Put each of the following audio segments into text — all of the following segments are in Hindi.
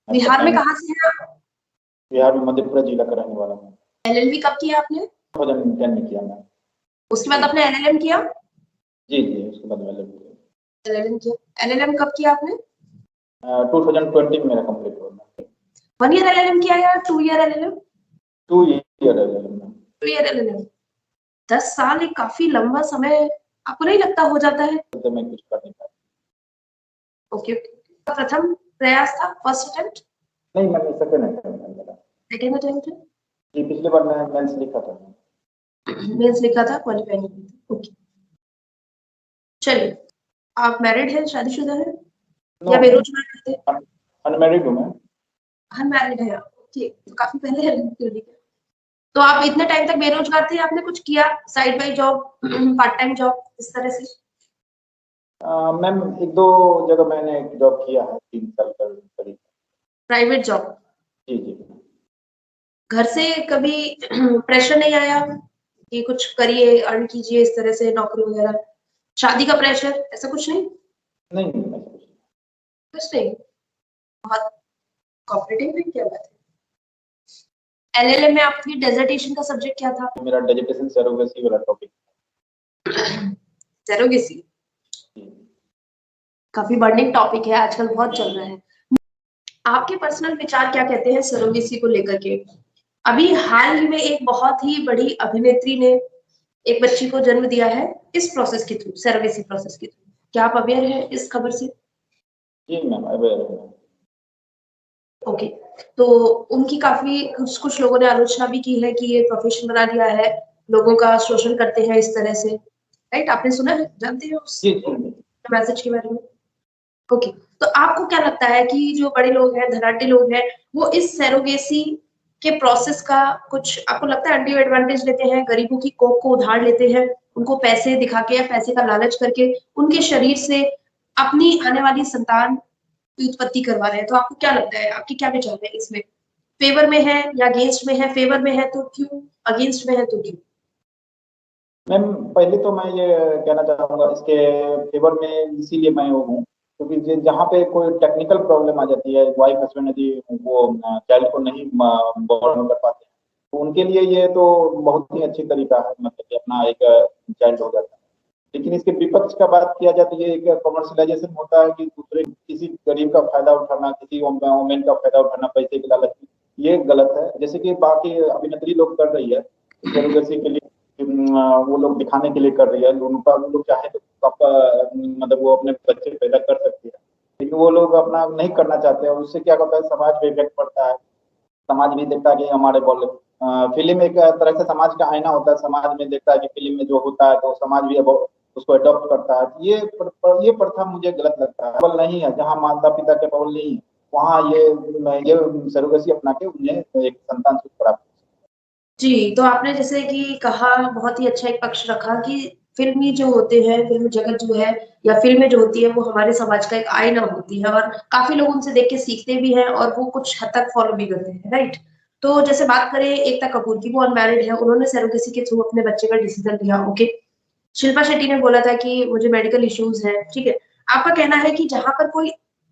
बिहार में कहाँ से हैं आप? बिहार में मधेपुरा जिला का रहने वाला हूँ। एलएलबी कब किया आपने? 2010 में किया मैं। उसके बाद आपने एलएलएम किया? जी जी, उसके बाद मैंने एलएलएम किया। एलएलएम कब किया आपने? 2020 में मेरा कंप्लीट हुआ। 1 ईयर एलएलएम किया या 2 year LLM? 2 year LLM. 2 year LLM. 10 साल एक काफी लंबा समय आपको नहीं लगता हो जाता है? तो मैं कुछ कर नहीं पाया। ओके। प्रथम प्रयास था, फर्स्ट अटेम्प्ट? नहीं, मैंने सेकंड अटेम्प्ट में मेरा। सेकंड अटेम्प्ट है? जी, पिछली बार मैं मेंस लिखा था। मेंस लिखा था, क्वालीफाई नहीं हुई थी। ओके। चलिए, आप मैरिड हैं, शादीशुदा हैं या बेरोजगार थे? अनमैरिड हूँ मैं। अनमैरिड है आप? ओके, तो काफी पहले है। तो आप इतने टाइम तक बेरोजगार थे, आपने कुछ किया side by job, part time job इस तरह से? मैम, 1-2 जगह मैंने जॉब किया है 3 साल का करीब। Private job? जी जी। घर से कभी प्रेशर नहीं आया कि कुछ करिए, अर्न कीजिए, इस तरह से नौकरी वगैरह, शादी का प्रेशर, ऐसा कुछ नहीं? नहीं नहीं, ऐसा कुछ कुछ नहीं। बहुत कोऑपरेटिव है, क्या बात है। एलएलएम में आपकी डिसर्टेशन का सब्जेक्ट क्या था? मेरा डिजिटेशन सरोगेसी वाला टॉपिक। सरोगेसी काफी बर्निंग टॉपिक है, आजकल बहुत चल रहा है। आपके पर्सनल विचार क्या कहते हैं सरोगेसी को लेकर के? अभी हाल ही में एक बहुत ही बड़ी अभिनेत्री ने एक बच्ची को जन्म दिया है इस प्रोसेस के थ्रू, सरोगेसी प्रोसेस के थ्रू। क्या आप अवेयर हैं इस खबर से? जी मैम, अवेयर हूँ। ओके। तो उनकी काफी कुछ लोगों ने आलोचना भी की है कि ये प्रोफेशन बना दिया है, लोगों का शोषण करते हैं इस तरह से। राइट, आपने सुना है, जानते हो उस जी जी। मैसेज के बारे में? ओके। तो आपको क्या लगता है कि जो बड़े लोग हैं, धनाढ्य लोग हैं, वो इस सरोगेसी के प्रोसेस का कुछ आपको लगता है अनड्यू एडवांटेज लेते हैं, गरीबों की कोख को उधार लेते हैं, उनको पैसे दिखा के या पैसे का लालच करके उनके शरीर से अपनी आने वाली संतान की उत्पत्ति करवा रहे हैं? तो आपको क्या लगता है, आपके क्या विचार है इसमें? फेवर में है या अगेंस्ट में है? फेवर में है तो क्यों, अगेंस्ट में है तो क्यों? मैम, पहले तो मैं ये कहना चाहूँगा इसके फेवर में, इसीलिए मैं वो हूँ क्योंकि जहाँ पे कोई टेक्निकल प्रॉब्लम आ जाती है, वाइफ हस्बैंड यदि वो चाइल्ड को नहीं बॉर्न कर पाते हैं, तो उनके लिए ये तो बहुत ही अच्छी तरीका है, मतलब कि अपना एक चाइल्ड हो जाता है। लेकिन इसके विपक्ष का बात किया जाए तो ये एक कमर्शियलाइजेशन होता है कि दूसरे किसी गरीब का फायदा उठाना, किसी वोमेन का फायदा उठाना पैसे के लालच में, ये गलत है। जैसे कि बाकी अभिनेत्री लोग कर रही है सरोगेसी के लिए, वो लोग दिखाने के लिए कर रही है, उनका वो लोग चाहे तो मतलब वो अपने बच्चे पैदा कर सकती है, लेकिन वो लोग अपना नहीं करना चाहते हैं। उससे क्या होता है, समाज पे इफेक्ट पड़ता है। समाज भी देखता है कि हमारे बोल फिल्म एक तरह से समाज का आईना होता है, समाज में देखता है कि फिल्म में जो होता है तो समाज भी अब उसको अडॉप्ट करता है। ये प्रथा मुझे गलत लगता है। केवल नहीं है जहाँ माता पिता के केवल नहीं है, वहाँ ये सरोगेसी अपना के उन्हें एक संतान सुख प्राप्त। जी, तो आपने जैसे कि कहा, बहुत ही अच्छा एक पक्ष रखा कि फ़िल्मी जो होते हैं, फ़िल्म जगत जो है या फ़िल्में जो होती है वो हमारे समाज का एक आईना होती है और काफ़ी लोग उनसे देख के सीखते भी हैं और वो कुछ हद तक फ़ॉलो भी करते हैं, राइट? तो जैसे बात करें एकता कपूर की, वो अनमैरिड है, उन्होंने सरोगेसी के थ्रू अपने बच्चे का डिसीज़न लिया, ओके। शिल्पा शेट्टी ने बोला था कि मुझे मेडिकल इश्यूज़ हैं, ठीक है। आपका कहना है कि जहाँ पर कोई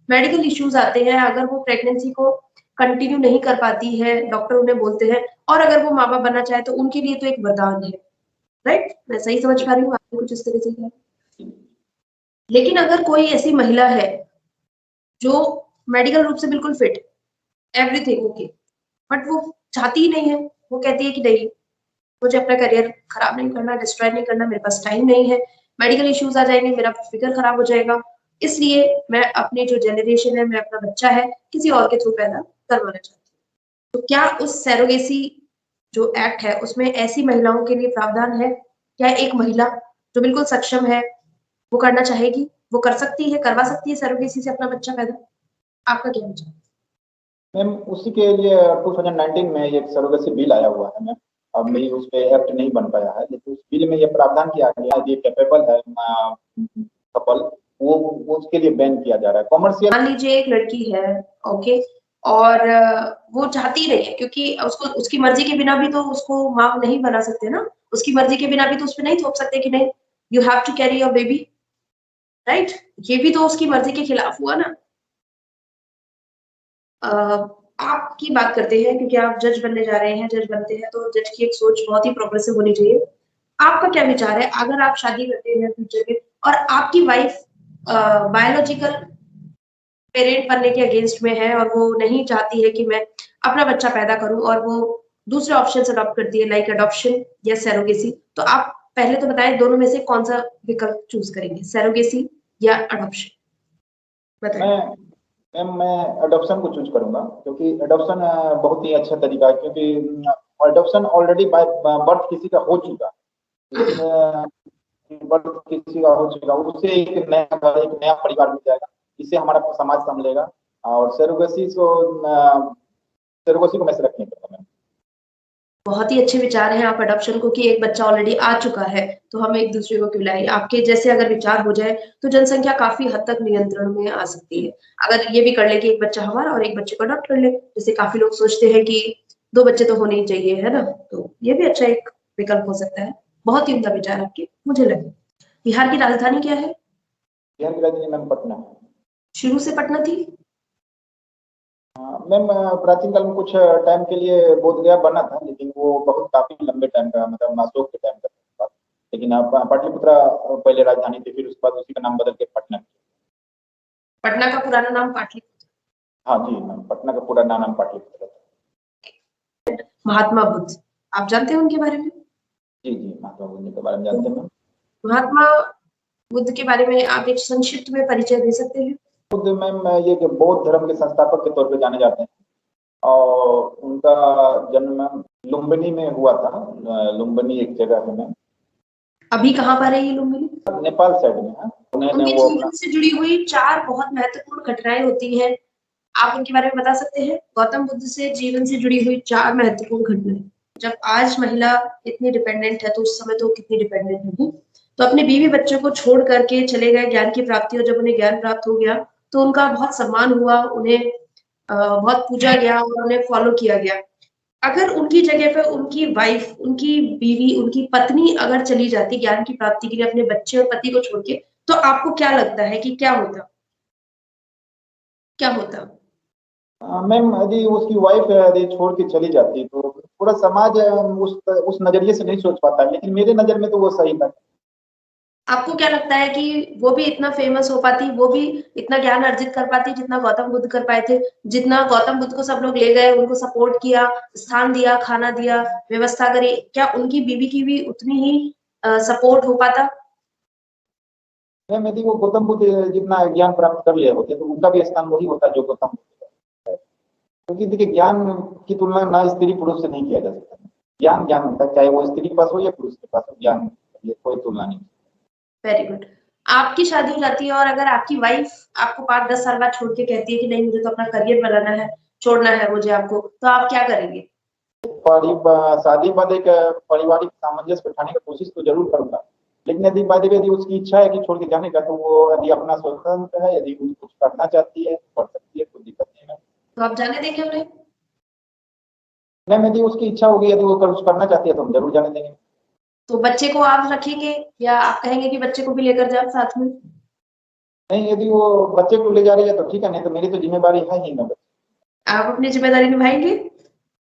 मेडिकल इश्यूज़ आते हैं, अगर वो प्रेगनेंसी को कंटिन्यू नहीं कर पाती है, डॉक्टर उन्हें बोलते हैं और अगर वो माँ-बाप बनना चाहे तो उनके लिए तो एक वरदान है, राइट? मैं सही समझ पा रही हूँ, आपने कुछ इस तरह से कहा? लेकिन अगर कोई ऐसी महिला है, जो मेडिकल रूप से बिल्कुल फिट, एवरीथिंग ओके, बट वो चाहती ही नहीं है, वो कहती है कि नहीं, मुझे अपना करियर खराब नहीं करना, डिस्ट्रॉय नहीं करना, मेरे पास टाइम नहीं है, मेडिकल इश्यूज़ आ जाएँगे, मेरा फिगर खराब हो जाएगा, इसलिए मैं अपनी जो जनरेशन है, मैं अपना बच्चा है, किसी और के थ्रू पैदा करवाना चाहती हूँ। तो क्या उस सरोगेसी जो एक्ट है, उसमें ऐसी महिलाओं के लिए प्रावधान है? क्या एक महिला जो बिल्कुल सक्षम है, वो करना चाहेगी, वो कर सकती है, करवा सकती है सरोगेसी से अपना बच्चा पैदा? आपका क्या विचार है? मैम, उसी के लिए 2019 में एक सरोगेसी बिल आया हुआ है मैम। अब मेरी उस पे एक्ट नहीं बन पाया है, लेकिन उस बिल में ये प्रावधान किया गया है कि कैपेबल है कपल, वो उसके लिए बैन किया जा रहा है कॉमर्शियल। मान लीजिए एक लड़की है, ओके, और वो चाहती नहीं है क्योंकि उसको उसकी मर्ज़ी के बिना भी तो उसको माँ नहीं बना सकते ना, उसकी मर्ज़ी के बिना भी तो उसपे नहीं थोप सकते कि नहीं, you have to carry your baby, right? ये भी तो उसकी मर्ज़ी के खिलाफ हुआ ना। आपकी बात करते हैं क्योंकि आप जज बनने जा रहे हैं, जज बनते हैं तो जज की एक सोच बहुत ही प्रोग्रेसिव होनी चाहिए। आपका क्या विचार है अगर आप शादी करते हैं फ्यूचर में और आपकी वाइफ बायोलॉजिकल पेरेंट बनने के अगेंस्ट में है और वो नहीं चाहती है कि मैं अपना बच्चा पैदा करूं और वो दूसरे ऑप्शन अडॉप्ट करती है लाइक अडॉप्शन या सैरोगेसी, तो आप पहले तो बताएं दोनों में से कौन सा विकल्प चूज करेंगे, सैरोगेसी या अडॉप्शन? बताएं। मैं अडॉप्शन को चूज करूंगा क्योंकि अडॉप्शन बहुत ही अच्छा तरीका है, क्योंकि अडॉप्शन ऑलरेडी बाय बर्थ किसी का हो चुका है। बर्थ किसी का हो चुका, उससे एक नया घर, एक नया परिवार मिल जाएगा, इससे हमारा समाज संभलेगा। और सरोगेसी को मैं सेलेक्ट नहीं करता। मैं बहुत ही अच्छे विचार हैं आप अडॉप्शन को कि एक बच्चा ऑलरेडी आ चुका है तो हम एक दूसरे को क्यों लाएं। आपके जैसे अगर विचार हो जाए तो जनसंख्या काफी हद तक नियंत्रण में आ सकती है। अगर ये भी कर ले कि एक बच्चा हमारा और एक बच्चे को अडॉप्ट कर ले, जैसे काफी लोग सोचते हैं कि 2 बच्चे तो होने ही चाहिए, है ना? तो ये भी अच्छा एक विकल्प हो सकता है। बहुत ही उम्दा विचार आपके, मुझे लगे। बिहार की राजधानी क्या है? बिहार की राजधानी मैम पटना है। शुरू से पटना थी? मैम प्राचीन काल में कुछ टाइम के लिए बोध गया बना था, लेकिन वो बहुत काफी लंबे टाइम का, मतलब अशोक के टाइम का था। लेकिन पाटलिपुत्रा पहले राजधानी थी, फिर उसके बाद उसी का नाम बदल के पटना किया। पटना का पुराना नाम पाटलिपुत्र? हाँ जी मैम, पटना का पूरा नाम पाटलिपुत्रा था। महात्मा बुद्ध, आप जानते हैं उनके बारे में? जी जी, महात्मा बुद्ध के बारे में जानते तो हैं। महात्मा बुद्ध के बारे में आप एक संक्षिप्त में परिचय दे सकते हैं? बुद्ध मैम ये कि बौद्ध धर्म के संस्थापक के तौर पे जाने जाते हैं, और उनका जन्म मैम लुम्बिनी में हुआ था। लुम्बिनी एक जगह है मैम, अभी कहाँ पर है ये लुम्बिनी? नेपाल साइड में है। उन्होंने उनके वो जीवन अपना से जुड़ी हुई 4 बहुत महत्वपूर्ण घटनाएं होती हैं, आप उनके बारे में बता सकते हैं? गौतम बुद्ध से जीवन से जुड़ी हुई 4 महत्वपूर्ण घटनाएं। जब आज महिला इतनी डिपेंडेंट है तो उस समय तो कितनी डिपेंडेंट होगी। तो अपने बीवी बच्चों को छोड़ करके चले गए ज्ञान की प्राप्ति, और जब उन्हें ज्ञान प्राप्त हो गया तो उनका बहुत सम्मान हुआ, उन्हें बहुत पूजा गया और उन्हें फॉलो किया गया। अगर उनकी जगह पे उनकी वाइफ, उनकी बीवी, उनकी पत्नी अगर चली जाती ज्ञान की प्राप्ति के लिए अपने बच्चे और पति को छोड़ के, तो आपको क्या लगता है कि क्या होता? क्या होता? मैम यदि उसकी वाइफ यदि छोड़ के चली जाती तो पूरा समाज उस नजरिए से नहीं सोच पाता, लेकिन मेरे नजर में तो वो सही था। आपको क्या लगता है कि वो भी इतना फेमस हो पाती, वो भी इतना ज्ञान अर्जित कर पाती जितना गौतम बुद्ध कर पाए थे? जितना गौतम बुद्ध को सब लोग ले गए, उनको सपोर्ट किया, स्थान दिया, खाना दिया, व्यवस्था करी, क्या उनकी बीवी की भी उतनी ही सपोर्ट हो पाता? मैम यदि वो गौतम बुद्ध जितना ज्ञान प्राप्त कर लिए होते तो उनका भी स्थान वही होता जो गौतम बुद्ध का है। क्योंकि देखिए, ज्ञान की तुलना ना स्त्री पुरुष से नहीं किया जा सकता। ज्ञान ज्ञान होता है, चाहे वो स्त्री के पास हो या पुरुष के पास हो, ज्ञान ये कोई तुलना नहीं। Very good. आपकी शादी हो जाती है और अगर आपकी वाइफ आपको 5-10 साल बाद छोड़ के कहती है कि नहीं मुझे तो अपना करियर बनाना है, छोड़ना है मुझे आपको, तो आप क्या करेंगे? शादी के बाद एक पारिवारिक सामंजस्य बैठाने की कोशिश तो जरूर करूंगा, लेकिन यदि बाद में यदि उसकी इच्छा है कि छोड़ के जाने का, तो वो यदि अपना स्वतंत्र है, यदि वो कुछ करना चाहती है पढ़ सकती है, कोई दिक्कत नहीं है। तो आप जाने देंगे उन्हें? मैम यदि उसकी इच्छा होगी, यदि वो कुछ करना चाहती है तो हम जरूर जाने देंगे। तो बच्चे को आप रखेंगे या आप कहेंगे कि बच्चे को भी लेकर जाओ साथ में? नहीं, यदि वो बच्चे को ले जा रही है तो ठीक है, नहीं तो मेरी तो जिम्मेवारी है ही ना। आप अपनी जिम्मेदारी निभाएंगे?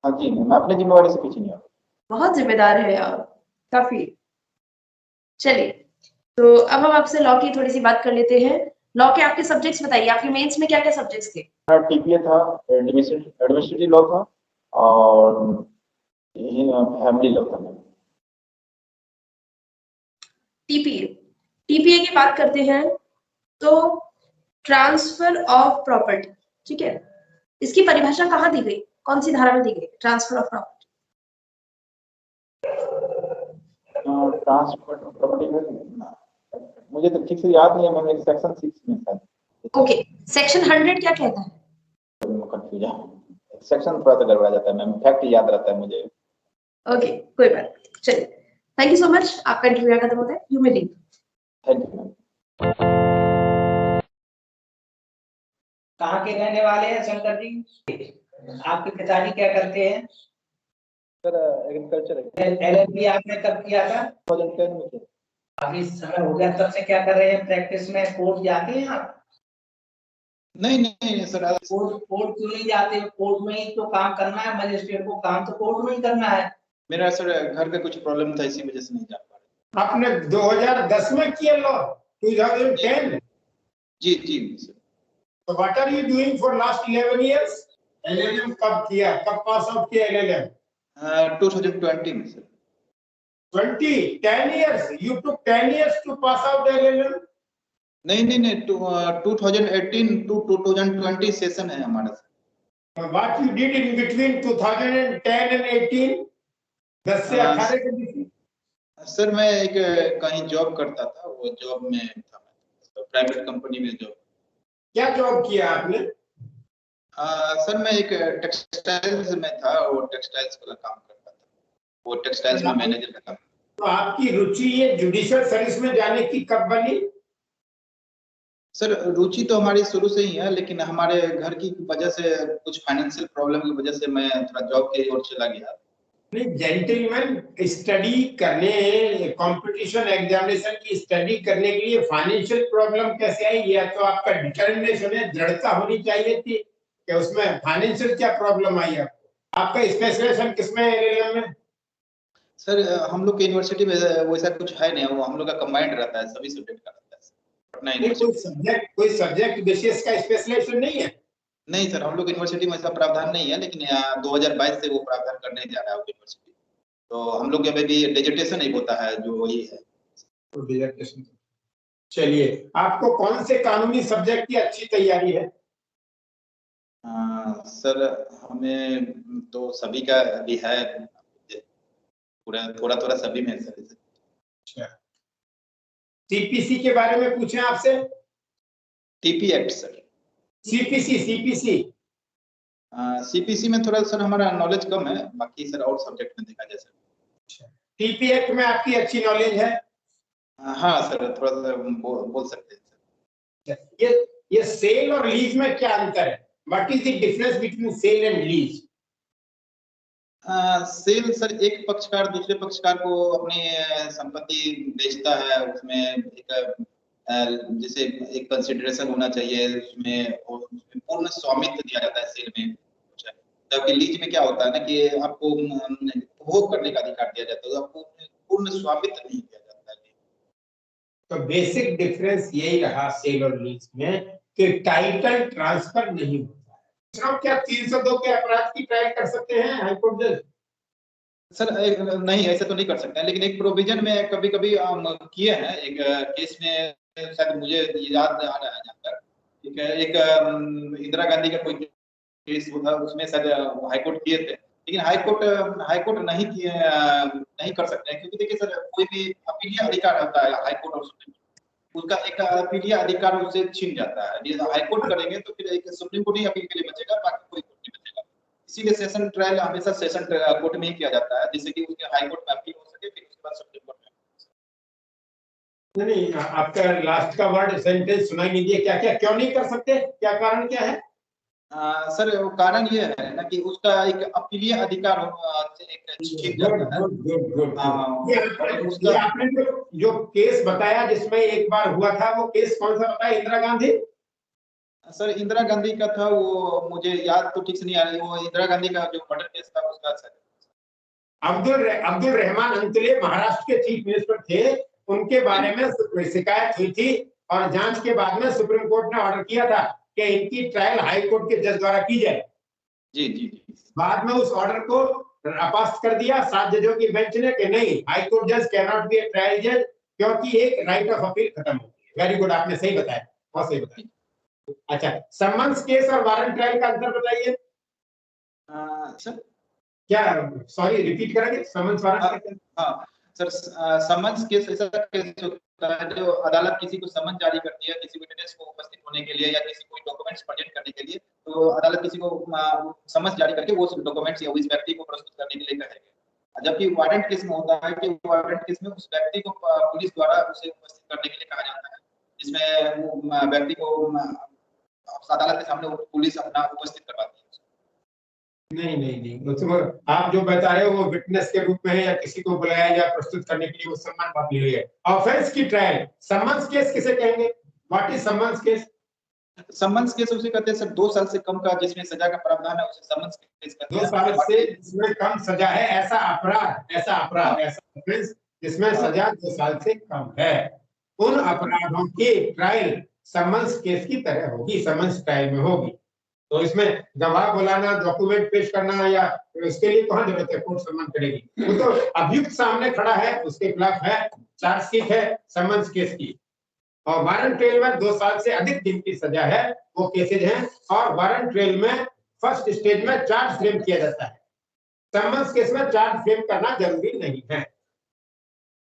हाँ जी, मैं अपनी जिम्मेवारी से पीछे नहीं हूँ। बहुत जिम्मेदार है आप, काफी। चलिए, तो अब हम आपसे लॉ की थोड़ी सी बात कर लेते हैं। लॉ के आपके सब्जेक्ट्स बताइए, आपके मेंस में क्या क्या सब्जेक्ट्स थे? टीपीए था, एडमिनिस्ट्रेटिव लॉ था, और फैमिली लॉ था। टीपीए, टीपीए की बात करते हैं तो ट्रांसफर ऑफ प्रॉपर्टी, ठीक है? इसकी परिभाषा कहाँ दी गई, कौन सी धारा में दी गई transfer of property? Transfer property मुझे तो ठीक से याद नहीं है, मैंने सेक्शन 6 में था। ओके, सेक्शन 100 क्या कहता है? कंफ्यूजन, सेक्शन थोड़ा सा गड़बड़ा जाता है मैम, फैक्ट याद रहता है मुझे। ओके, कोई बात नहीं। चलिए, थैंक यू सो मच, आपका इंटरव्यू खत्म होता है, you may leave. Thank you ma'am. कहाँ के रहने वाले हैं शंकर जी? आपके पिताजी क्या करते हैं? सर एग्रीकल्चर एलएलबी आपने कब किया था? 2010 में किया। अभी समय हो गया, तब से क्या कर रहे हैं? प्रैक्टिस में कोर्ट जाते हैं आप? नहीं नहीं सर, कोर्ट क्यों नहीं जाते? कोर्ट में ही तो काम करना है, मजिस्ट्रेट को काम तो कोर्ट में ही करना है। मेरा सर घर पे कुछ प्रॉब्लम था, इसी वजह से नहीं जा पा रहा। आपने 2010 में किया लॉ? 2010? जी जी सर। तो what are you doing for last 11 years? LLM कब किया, कब पास आउट किया एलएलएम? 2020 में sir. 10 years? You took 10 years to pass out the LLM? नहीं नहीं नहीं, 2018 to 2020 सेशन है हमारा sir. What you did in between 2010 and 18? 10 से 18 के बीच में? सर मैं एक कहीं जॉब करता था, वो जॉब में था, प्राइवेट कंपनी में जॉब। क्या जॉब किया आपने? सर मैं एक टेक्सटाइल्स में था, वो टेक्सटाइल्स वाला काम करता था, वो टेक्सटाइल्स में मैनेजर का काम। तो आपकी रुचि ये जुडिशियल सर्विस में जाने की कब बनी? सर रुचि तो हमारी शुरू से ही है, लेकिन हमारे घर की वजह से, कुछ फाइनेंशियल प्रॉब्लम की वजह से मैं थोड़ा जॉब की ओर चला गया। नहीं, जेंटलमैन स्टडी करने, कंपटीशन एग्जामिनेशन की स्टडी करने के लिए फाइनेंशियल प्रॉब्लम कैसे आई? या तो आपका डिटर्मिनेशन है, दृढ़ता होनी चाहिए थी कि उसमें फाइनेंशियल क्या प्रॉब्लम आई आपको? आपका स्पेशलाइजेशन किसमें है एलएलएम में? सर हम लोग की यूनिवर्सिटी में वैसा कुछ है नहीं, वो हम लोग का कंबाइंड रहता है, सभी सब्जेक्ट का रहता है पटना यूनिवर्सिटी। कोई सब्जेक्ट बेसिस का स्पेशलाइजेशन नहीं है? नहीं सर, हम लोग यूनिवर्सिटी में ऐसा प्रावधान नहीं है, लेकिन 2022 से वो प्रावधान करने जा रहा है यूनिवर्सिटी। तो हम लोग के अभी भी डिजिटेशन नहीं होता है, जो वही है। चलिए, आपको कौन से कानूनी सब्जेक्ट की अच्छी तैयारी है? सर हमें तो सभी का भी है, पूरा थोड़ा थोड़ा सभी में है सर। अच्छा, सीपीसी के बारे में पूछें आपसे? TP act sir. CPC CPC में थोड़ा सर हमारा नॉलेज कम है, बाकी सर और सब्जेक्ट में देखा जाए सर। टीपी एक्ट में आपकी अच्छी नॉलेज है? हाँ सर, थोड़ा सा बोल सकते हैं सर। ये सेल और लीज में क्या अंतर है? What is the difference between sale and lease? Sale sir, एक पक्षकार दूसरे पक्षकार को अपनी संपत्ति बेचता है, उसमें एक जैसे एक कंसिडरेशन होना चाहिए उसमें, और उसमें पूर्ण स्वामित्व दिया जाता है सेल में। जबकि लीज में क्या होता है ना कि आपको उपभोग करने का अधिकार दिया जाता है, तो आपको पूर्ण स्वामित्व नहीं दिया जाता है। तो बेसिक डिफरेंस यही रहा सेल और लीज में कि टाइटल ट्रांसफर नहीं होता है। क्या 302 के अपराध की ट्रायल कर सकते हैं हाईकोर्ट जज? सर नहीं, ऐसा तो नहीं कर सकते हैं, लेकिन एक प्रोविजन में कभी कभी किए हैं। एक केस में शायद मुझे याद आ रहा है जानकर, ठीक है, एक इंदिरा गांधी का कोई केस था, उसमें शायद हाईकोर्ट किए थे, लेकिन हाईकोर्ट नहीं किए, नहीं कर सकते हैं, क्योंकि देखिए सर, कोई भी अपीलीय अधिकार होता है हाईकोर्ट और सुप्रीम कोर्ट, उसका एक अपीलीय अधिकार उससे छीन जाता है। यदि हाईकोर्ट करेंगे तो फिर एक सुप्रीम कोर्ट ही अपील के लिए बचेगा, बाकी कोई कोर्ट नहीं बचेगा। इसीलिए सेशन ट्रायल हमेशा सेशन कोर्ट में ही किया जाता है, जिससे कि उसके हाईकोर्ट में अपील हो सके, फिर उसके बाद सुप्रीम कोर्ट में। नहीं, आपका लास्ट का वर्ड सेंटेंस सुनाई नहीं दिया, क्या क्या क्यों नहीं कर सकते, क्या कारण क्या है? सर कारण ये है ना कि उसका एक अपीलीय अधिकार ये आपने जो केस बताया जिसमें एक बार हुआ था, वो केस कौन सा बताया? इंदिरा गांधी? सर इंदिरा गांधी का था, वो मुझे याद तो ठीक से नहीं आ रही, वो इंदिरा गांधी का जो मर्डर केस था उसका सर। अब्दुल रहमान अंतुले महाराष्ट्र के चीफ मिनिस्टर थे, उनके बारे में शिकायत हुई थी और जांच के बाद में सुप्रीम कोर्ट ने ऑर्डर किया था कि इनकी ट्रायल हाई कोर्ट के जज द्वारा की जाए। जी जी जी। बाद में उस ऑर्डर को अपास्त कर दिया 7 जजों की बेंच ने कि नहीं, हाई कोर्ट जज can not be A trial जज, क्योंकि एक राइट ऑफ अपील खत्म हो गई। वेरी गुड, आपने सही बताया, बहुत सही बताया। अच्छा, समन्स केस और वारंट ट्रायल का अंतर बताइए। सर क्या, सॉरी रिपीट करेंगे? Summons warrant? हाँ सर, समन्स केस ऐसा केस होता है जो अदालत किसी को समन जारी करती है किसी विटनेस को उपस्थित होने के लिए या किसी कोई डॉक्यूमेंट्स प्रेजेंट करने के लिए, तो अदालत किसी को समन्स जारी करके वो डॉक्यूमेंट्स या उस व्यक्ति को प्रस्तुत करने के लिए कहेगी। जबकि वारंट केस में होता है कि वारंट केस में उस व्यक्ति को पुलिस द्वारा उसे उपस्थित करने के लिए कहा जाता है, जिसमें व्यक्ति को अदालत के सामने पुलिस अपना उपस्थित करवाती है। नहीं, उसमें आप जो बता रहे हो वो विटनेस के रूप में है या किसी को बुलाया या प्रस्तुत करने के लिए वो सम्मान बात नहीं है। ऑफेंस की ट्रायल, समन्स केस किसे कहेंगे? What is summons case? Summons case उसे कहते हैं सर 2 साल से कम का जिसमें सजा का प्रावधान है उसे समन्स केस कहते 2 हैं। साल से जिसमें कम सजा है ऐसा अपराध ऐसा ऑफेंस जिसमें सजा 2 साल से कम है, उन अपराधों की ट्रायल समन्स केस की तरह होगी, समन्स ट्रायल में होगी। तो इसमें गवाह बुलाना, डॉक्यूमेंट पेश करना या इसके लिए कहाँ जरूरत है, कोर्ट सम्मन करेगी। वो तो अभियुक्त सामने खड़ा है, उसके खिलाफ है चार्जशीट है समन्स केस की, और वारंट ट्रेल में 2 साल से अधिक दिन की सजा है, वो केसेज हैं। और वारंट ट्रेल में फर्स्ट स्टेज में चार्ज फ्रेम किया जाता है, समन्स केस में चार्ज फ्रेम करना जरूरी नहीं है,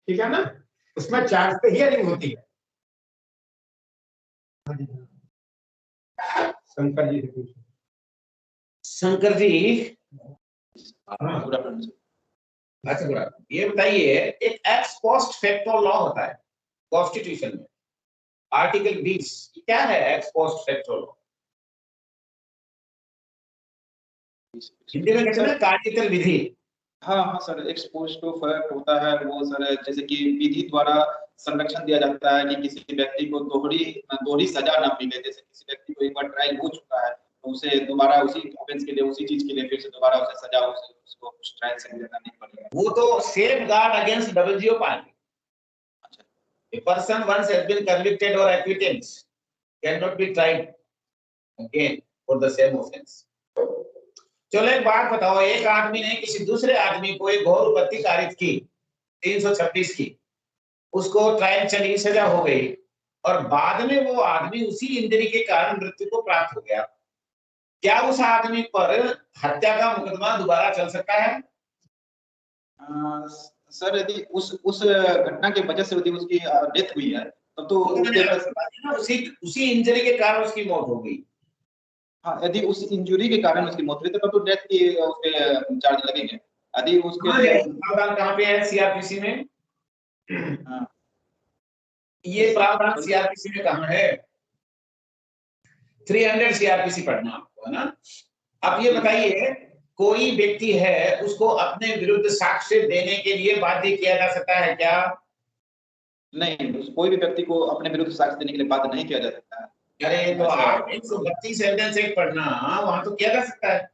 ठीक है ना, उसमें चार्ज पे हियरिंग होती है। शंकर जी से पूछो। शंकर जी, अच्छा ये बताइए, एक एक्स पोस्ट फैक्टो लॉ होता है कॉन्स्टिट्यूशन में, आर्टिकल 20, क्या है x post facto law? Hindi में कहते हैं कार्यतल विधि। हाँ सर, एक्स पोस्ट फैक्ट होता है वो सर, जैसे कि विधि द्वारा संरक्षण दिया जाता है कि किसी व्यक्ति को दोहरी सजा न मिले। जैसे किसी व्यक्ति को एक बार ट्रायल हो चुका है तो उसे दोबारा उसी ऑफेंस के लिए, उसी चीज के लिए फिर से दोबारा उसे सजा उसको ट्रायल से देना नहीं पड़ेगा। वो तो safeguard against WGO party. A person once has been convicted or acquitted cannot be tried again for the same offense. चलो एक बात बताओ, एक आदमी ने किसी दूसरे आदमी को एक घोर उपत्ति कारित की 326 की, उसको ट्रायल चली, सजा हो गई, और बाद में वो आदमी उसी इंजरी के कारण मृत्यु को प्राप्त हो गया, क्या उस आदमी पर हत्या का मुकदमा दोबारा चल सकता है? सर यदि उस घटना की वजह से यदि उसकी डेथ हुई है तब तो उसी इंजरी के कारण उसकी मौत हो गई। हाँ, यदि उस इंजरी के कारण उसकी मौत हुई तब तो डेथ की उस पे चार्ज लगेंगे। यदि उसके प्रावधान कहाँ पे है सीआरपीसी में? हाँ, ये प्रावधान सीआरपीसी में कहाँ है? 300 सीआरपीसी पढ़ना आपको, है ना। अब ये बताइए, कोई व्यक्ति है, उसको अपने विरुद्ध साक्ष्य देने के लिए बाध्य किया जा सकता है क्या? नहीं, कोई भी व्यक्ति को अपने विरुद्ध साक्ष्य देने के लिए बाध्य नहीं किया जा सकता है। अरे तो आप 132 एविडेंस एक्ट पढ़ना, वहां तो किया जा सकता है।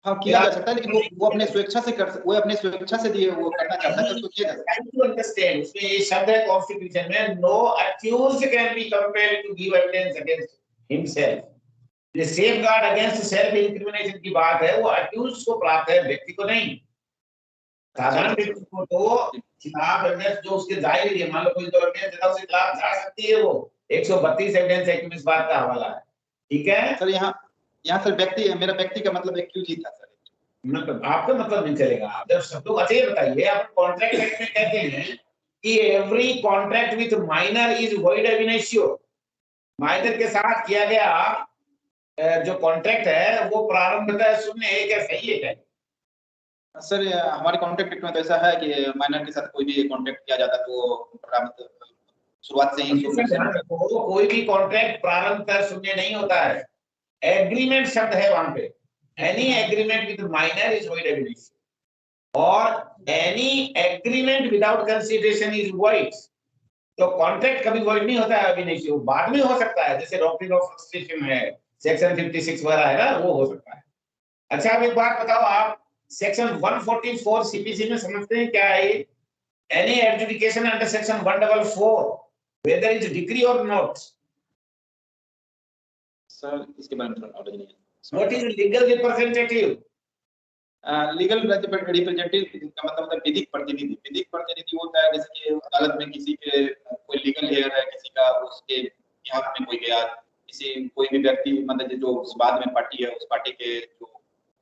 हाँ, किया जा सकता है, लेकिन वो अपने स्वेच्छा से वो अपने स्वेच्छा से दिए वो करना चाहता है तो उसको किया जा सकता है। टू अंडरस्टैंड, उसमें ये शब्द है कॉन्स्टिट्यूशन में, no accused can be compelled to give evidence against himself. ये सेफगार्ड अगेंस्ट सेल्फ इंक्रिमिनेशन की बात है, वो अक्यूज्ड को प्राप्त है, व्यक्ति को नहीं। साधारण व्यक्ति को तो खिलाफ एविडेंस जो उसके जाहिर है, मान लो कोई तो एविडेंस देता है, उसके खिलाफ जा सकती है वो। 132 एविडेंस एक्ट में इस बात का हवाला है, ठीक है सर। यहाँ सर व्यक्ति, मेरा व्यक्ति का मतलब एक्यूज ही था सर। मतलब आपका मतलब नहीं चलेगा, आप जब सब लोग अच्छे बताइए। आप कॉन्ट्रैक्ट एक्ट में कहते हैं कि every contract with minor is void ab initio. Minor के साथ किया गया जो कॉन्ट्रैक्ट है वो प्रारंभतः शून्य है, क्या सही है क्या? सर हमारे कॉन्ट्रैक्ट एक्ट में तो ऐसा है कि माइनर के साथ कोई भी कॉन्ट्रैक्ट किया जाता है तो शुरुआत से ही कोई भी कॉन्ट्रैक्ट प्रारंभतः शून्य नहीं होता है। एग्रीमेंट शब्द है वहां पे, any agreement with minor is void ab initio, और any agreement without consideration is void. तो कॉन्ट्रैक्ट कभी वॉइड नहीं होता है अब इनिशियो, बाद में हो सकता है, जैसे डॉक्ट्रिन ऑफ फ्रस्ट्रेशन है, सेक्शन 56 वगैरह है ना, वो हो सकता है। अच्छा, अब एक बात बताओ, आप सेक्शन 144 सीपीसी में समझते हैं क्या है? Any adjudication under section 144 whether it's decree or not. Sir इसके बारे में थोड़ा नॉलेज नहीं है। What is legal representative? Legal representative का मतलब होता है विधिक प्रतिनिधि। विधिक प्रतिनिधि होता है जैसे कि अदालत में किसी के कोई लीगल हेयर है, किसी का उसके बिहाफ में कोई गया, कोई भी व्यक्ति मतलब जो उस बाद में पार्टी है, उस पार्टी के जो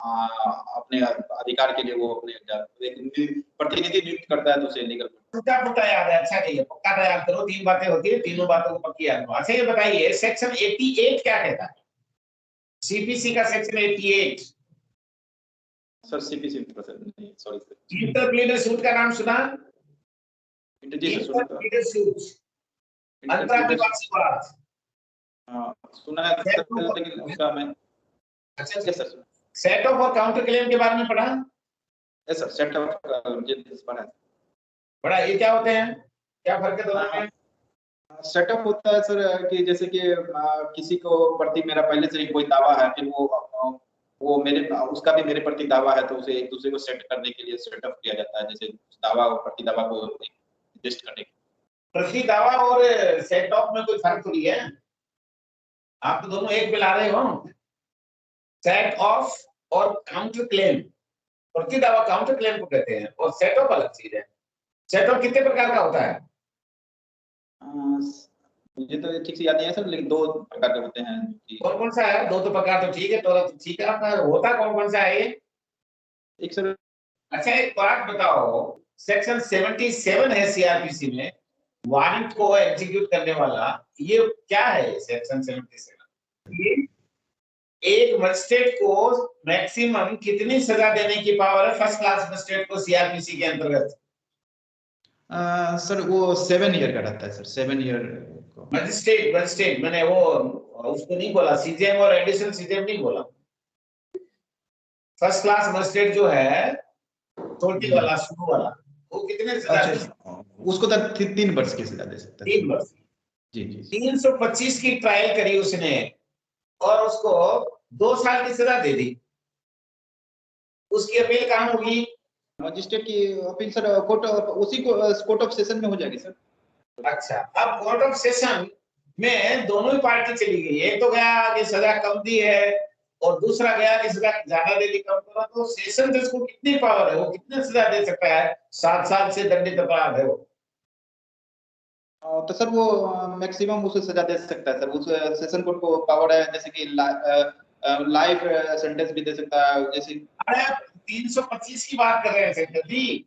अपने अधिकार के लिए वो अपने प्रतिनिधि नियुक्त करता है तो उसे लीगल। फुटा याद है, अच्छा नहीं है, पक्का याद करो, 3 बातें होती है, तीनों बातों को पक्की याद करो। अच्छा ये बताइए, सेक्शन 88 क्या कहता है? सीपीसी का सेक्शन 88। सर सीपीसी नहीं, सॉरी सर। इंटरप्लीडर सूट का नाम सुना? इंटरप्लीडर सूट, अंतर्निवासी वाद। हां सुना है लेकिन उसका मैं अच्छा सर सेट ऑफ और काउंटर क्लेम के बारे में पढ़ा? यस सर, सेट ऑफ ये पढ़ा है। बड़ा, ये क्या होते हैं, क्या फर्क है दोनों में? सेटअप होता है सर कि जैसे कि किसी को प्रति मेरा पहले से ही कोई दावा है, फिर वो मेरे उसका भी मेरे प्रति दावा है, तो उसे एक दूसरे को सेट करने के लिए सेटअप किया जाता है, जैसे दावा और प्रति दावा को टेस्ट करने के लिए। प्रति दावा और सेट ऑफ में कोई फर्क थोड़ी है, आप तो दोनों एक पे ला रहे हो। सेट ऑफ और काउंटर क्लेम, प्रति दावा काउंटर क्लेम को कहते हैं और सेट ऑफ अलग चीज है। सेट ऑफ कितने प्रकार का होता है? मुझे तो ठीक से याद नहीं है सर, लेकिन 2 प्रकार के होते हैं। कौन कौन सा है? 2 तो प्रकार तो ठीक है, तो ठीक है, आपका होता कौन कौन सा है ये? एक सर, अच्छा एक बात बताओ, सेक्शन 77 है सीआरपीसी में, वारंट को एग्जीक्यूट करने वाला, ये क्या है सेक्शन 77? ये एक मजिस्ट्रेट को मैक्सिमम कितनी सजा देने की पावर है फर्स्ट क्लास मजिस्ट्रेट को सीआरपीसी के अंतर्गत? सर वो 7 ईयर का रहता है सर, 7 ईयर। मजिस्ट्रेट मैंने वो उसको नहीं बोला, सीजेएम और एडिशनल सीजेएम नहीं बोला। फर्स्ट क्लास मजिस्ट्रेट जो है छोटी वाला शुरू वाला, वो कितने सजा? उसको तक 3 वर्ष की सजा दे सकता है। 3 वर्ष। जी जी। 325 की ट्रायल करी उसने और उसको 2 साल की सजा दे दी, उसकी अपील कहाँ होगी? मजिस्ट्रेट की appeal sir court of session में हो जाएगी सर। अच्छा, अब कोर्ट ऑफ सेशन में दोनों ही पार्टी चली गई, एक तो गया कि सजा कम दी है और दूसरा गया कि सजा ज्यादा दे दी, कम करो, तो सेशन जज को कितनी पावर है, वो कितने सजा दे सकता है? 7 साल से दंडित अपराध है वो। तो सर वो मैक्सिमम उसे सजा दे सकता है सर, उस सेशन कोर्ट को पावर है, जैसे कि लाइफ सेंटेंस भी दे सकता है। जैसे 325 की बात कर रहे हैं सेक्टर जी।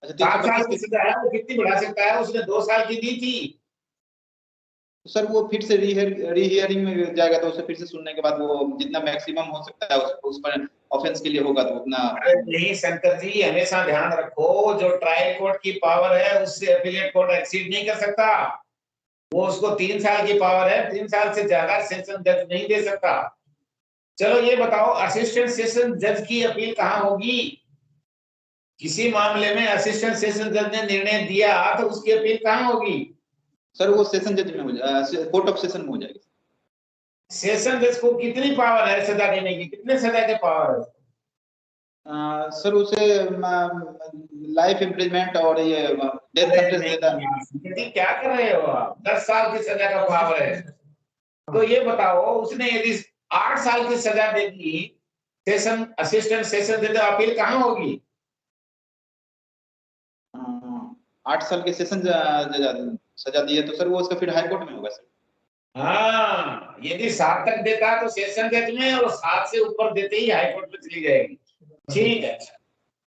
अच्छा 7 साल की सजा है, वो कितनी बढ़ा सकता है? उसने 2 साल की दी थी। सर वो फिर से रीहियरिंग में जाएगा, तो उसे फिर से सुनने के बाद वो जितना मैक्सिमम हो सकता है उस पर ऑफेंस के लिए होगा तो उतना। नहीं शंकर जी, हमेशा ध्यान रखो, जो ट्रायल कोर्ट की पावर है उससे अपीलेट कोर्ट एक्सीड नहीं कर सकता। वो उसको 3 साल की पावर है, 3 साल से ज्यादा सेशन जज नहीं दे सकता। चलो ये बताओ, असिस्टेंट सेशन जज की अपील कहाँ होगी? किसी मामले में असिस्टेंट सेशन जज ने निर्णय दिया तो उसकी अपील कहाँ होगी? सर वो सेशन जज में हो जाएगा, कोर्ट ऑफ सेशन में हो जाएगी। सेशन जज को कितनी पावर है सजा देने की? कितने सजा के पावर है? सर उसे लाइफ इम्प्रिजमेंट और ये डेथ सेंटेंस देता है। क्या कर रहे हो आप? 10 साल की सजा का पावर है। तो ये बताओ, उसने यदि 8 साल की सजा दे दी, सेशन असिस्टेंट सेशन जज, अपील कहाँ होगी? 8 साल के सेशन सजा दी है तो सर वो उसका फिर हाई कोर्ट में होगा सर। हाँ, यदि 7 तक देता तो सेशन जज में, और 7 से ऊपर देते ही हाई कोर्ट में चली जाएगी। ठीक है।